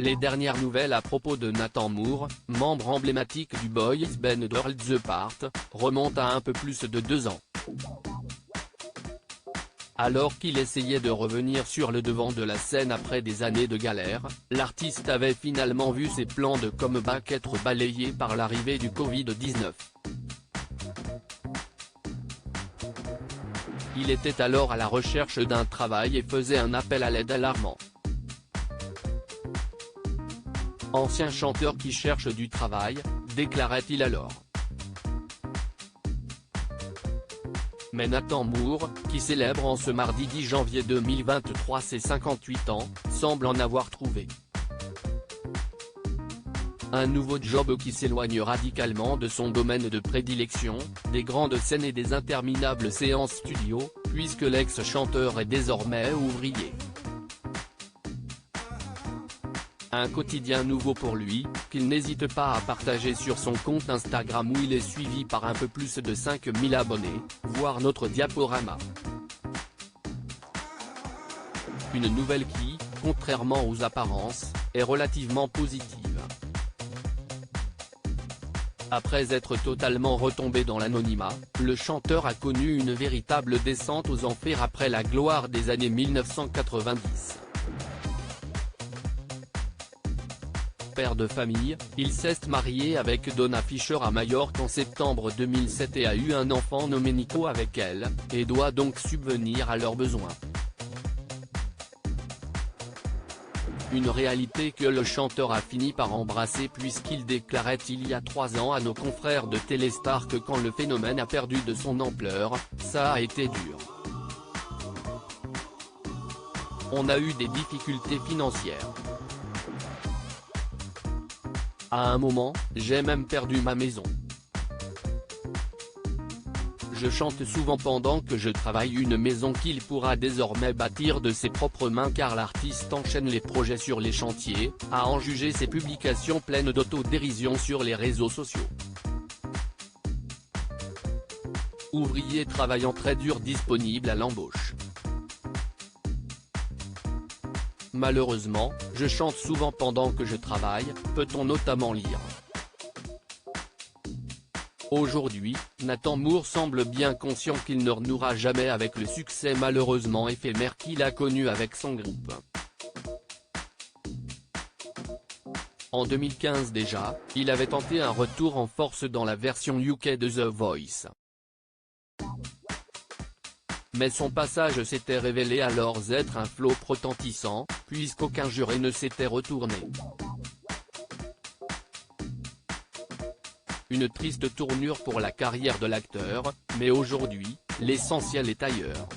Les dernières nouvelles à propos de Nathan Moore, membre emblématique du boys band The Part, remontent à un peu plus de 2 ans. Alors qu'il essayait de revenir sur le devant de la scène après des années de galère, l'artiste avait finalement vu ses plans de comeback être balayés par l'arrivée du Covid-19. Il était alors à la recherche d'un travail et faisait un appel à l'aide alarmant. Ancien chanteur qui cherche du travail, déclarait-il alors. Mais Nathan Moore, qui célèbre en ce mardi 10 janvier 2023 ses 58 ans, semble en avoir trouvé. Un nouveau job qui s'éloigne radicalement de son domaine de prédilection, des grandes scènes et des interminables séances studio, puisque l'ex-chanteur est désormais ouvrier. Un quotidien nouveau pour lui, qu'il n'hésite pas à partager sur son compte Instagram où il est suivi par un peu plus de 5000 abonnés, voir notre diaporama. Une nouvelle qui, contrairement aux apparences, est relativement positive. Après être totalement retombé dans l'anonymat, le chanteur a connu une véritable descente aux enfers après la gloire des années 1990. Père de famille, il s'est marié avec Donna Fischer à Majorque en septembre 2007 et a eu un enfant nommé Nico avec elle, et doit donc subvenir à leurs besoins. Une réalité que le chanteur a fini par embrasser puisqu'il déclarait il y a 3 ans à nos confrères de Téléstar que quand le phénomène a perdu de son ampleur, ça a été dur. On a eu des difficultés financières. À un moment, j'ai même perdu ma maison. Je chante souvent pendant que je travaille, une maison qu'il pourra désormais bâtir de ses propres mains car l'artiste enchaîne les projets sur les chantiers, à en juger ses publications pleines d'autodérision sur les réseaux sociaux. Ouvrier travaillant très dur disponible à l'embauche. Malheureusement, je chante souvent pendant que je travaille, peut-on notamment lire. Aujourd'hui, Nathan Moore semble bien conscient qu'il ne renouera jamais avec le succès malheureusement éphémère qu'il a connu avec son groupe. En 2015 déjà, il avait tenté un retour en force dans la version UK de The Voice. Mais son passage s'était révélé alors être un flop retentissant, puisqu'aucun juré ne s'était retourné. Une triste tournure pour la carrière de l'acteur, mais aujourd'hui, l'essentiel est ailleurs.